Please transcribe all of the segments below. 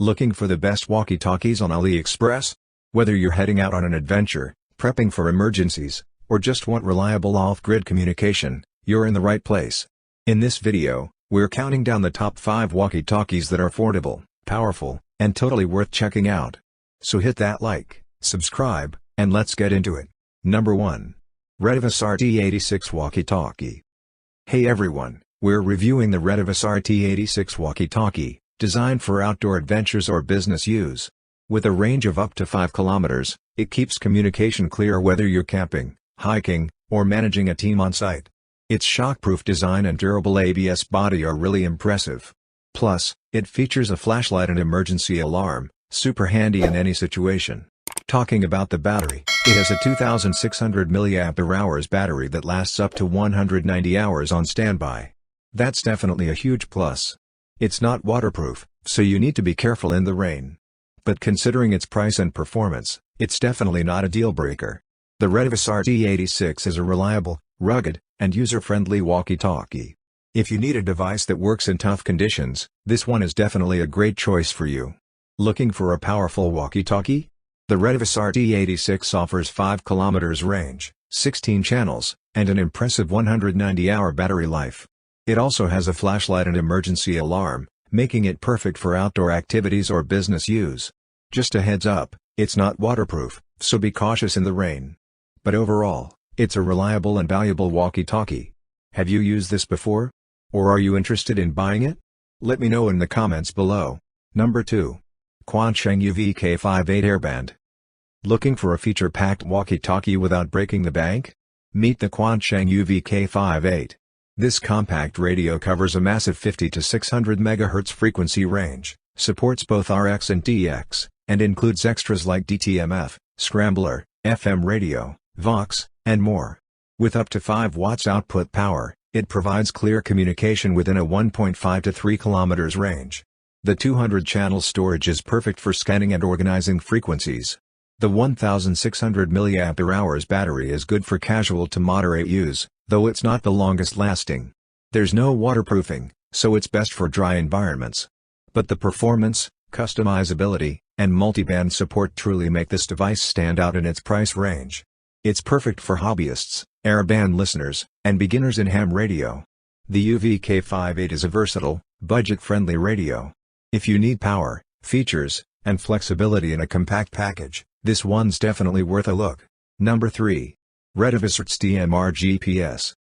Looking for the best walkie-talkies on AliExpress? Whether you're heading out on an adventure, prepping for emergencies, or just want reliable off-grid communication, you're in the right place. In this video, we're counting down the top 5 walkie-talkies that are affordable, powerful, and totally worth checking out. So hit that like, subscribe, and let's get into it. Number 1. Retevis RT86 Walkie-Talkie. Hey everyone, we're reviewing the Retevis RT86 Walkie-Talkie, designed for outdoor adventures or business use. With a range of up to 5 kilometers, it keeps communication clear whether you're camping, hiking, or managing a team on site. Its shockproof design and durable ABS body are really impressive. Plus, it features a flashlight and emergency alarm, super handy in any situation. Talking about the battery, it has a 2600 mAh battery that lasts up to 190 hours on standby. That's definitely a huge plus. It's not waterproof, so you need to be careful in the rain. But considering its price and performance, it's definitely not a deal-breaker. The Retevis RT86 is a reliable, rugged, and user-friendly walkie-talkie. If you need a device that works in tough conditions, this one is definitely a great choice for you. Looking for a powerful walkie-talkie? The Retevis RT86 offers 5 km range, 16 channels, and an impressive 190-hour battery life. It also has a flashlight and emergency alarm, making it perfect for outdoor activities or business use. Just a heads up, it's not waterproof, so be cautious in the rain. But overall, it's a reliable and valuable walkie-talkie. Have you used this before? Or are you interested in buying it? Let me know in the comments below. Number 2. Quansheng UVK58 Airband. Looking for a feature-packed walkie-talkie without breaking the bank? Meet the Quansheng UVK58. This compact radio covers a massive 50 to 600 MHz frequency range, supports both RX and TX, and includes extras like DTMF, Scrambler, FM radio, Vox, and more. With up to 5 watts output power, it provides clear communication within a 1.5 to 3 km range. The 200-channel storage is perfect for scanning and organizing frequencies. The 1600 mAh battery is good for casual to moderate use, though it's not the longest lasting. There's no waterproofing, so it's best for dry environments. But the performance, customizability, and multiband support truly make this device stand out in its price range. It's perfect for hobbyists, Airband listeners, and beginners in ham radio. The UVK58 is a versatile, budget-friendly radio. If you need power, features, and flexibility in a compact package, this one's definitely worth a look. Number 3. Retevis RT3S DMR GPS.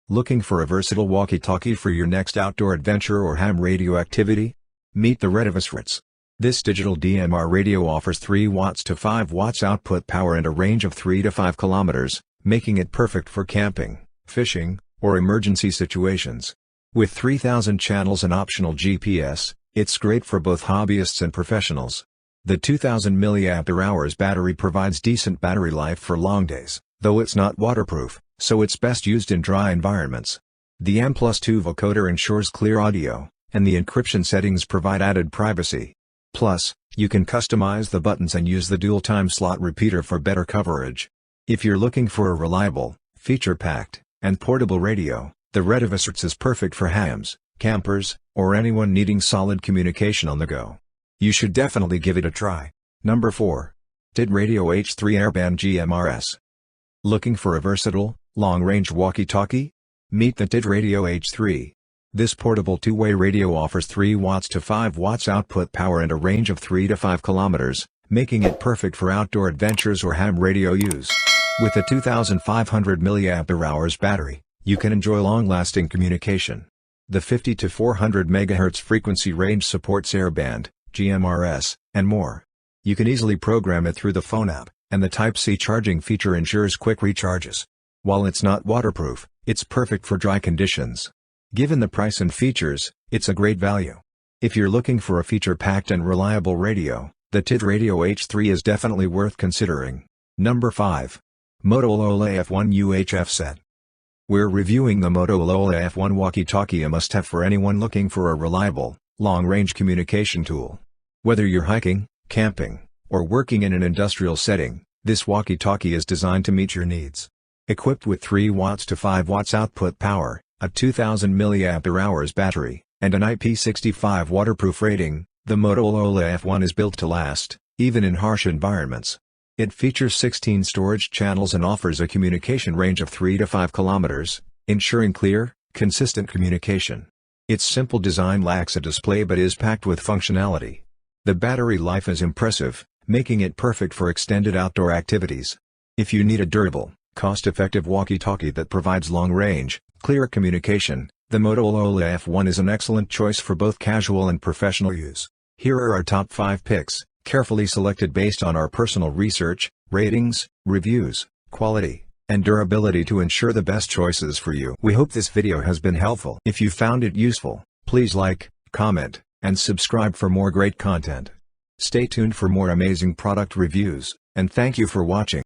Looking for a versatile walkie-talkie for your next outdoor adventure or ham radio activity? Meet the Retevis RT3S. This digital DMR radio offers 3 watts to 5 watts output power and a range of 3 to 5 kilometers, making it perfect for camping, fishing, or emergency situations. With 3,000 channels and optional GPS, it's great for both hobbyists and professionals. The 2000 mAh battery provides decent battery life for long days, though it's not waterproof, so it's best used in dry environments. The M+2 vocoder ensures clear audio, and the encryption settings provide added privacy. Plus, you can customize the buttons and use the dual time slot repeater for better coverage. If you're looking for a reliable, feature-packed, and portable radio, the Retevis RT3S is perfect for hams, campers, or anyone needing solid communication on the go. You should definitely give it a try. Number 4. Tidradio H3 Airband GMRS. Looking for a versatile, long-range walkie-talkie? Meet the Tidradio H3. This portable two-way radio offers 3 watts to 5 watts output power and a range of 3 to 5 kilometers, making it perfect for outdoor adventures or ham radio use. With a 2500 mAh battery, you can enjoy long-lasting communication. The 50 to 400 MHz frequency range supports Airband, GMRS, and more. You can easily program it through the phone app, and the Type-C charging feature ensures quick recharges. While it's not waterproof, it's perfect for dry conditions. Given the price and features, it's a great value. If you're looking for a feature-packed and reliable radio, the Tidradio H3 is definitely worth considering. Number 5. Motolola F1 UHF Set. We're reviewing the Motolola F1 walkie-talkie, a must-have for anyone looking for a reliable, long-range communication tool. Whether you're hiking, camping, or working in an industrial setting, this walkie-talkie is designed to meet your needs. Equipped with 3 watts to 5 watts output power, a 2000 mAh battery, and an IP65 waterproof rating, The Motolola F1 is built to last, even in harsh environments. It features 16 storage channels and offers a communication range of 3 to 5 kilometers, ensuring clear, consistent communication. Its simple design lacks a display but is packed with functionality. The battery life is impressive, making it perfect for extended outdoor activities. If you need a durable, cost-effective walkie-talkie that provides long-range, clear communication, the Motolola F1 is an excellent choice for both casual and professional use. Here are our top 5 picks, carefully selected based on our personal research, ratings, reviews, quality, and durability to ensure the best choices for you. We hope this video has been helpful. If you found it useful, please like, comment, and subscribe for more great content. Stay tuned for more amazing product reviews, and thank you for watching.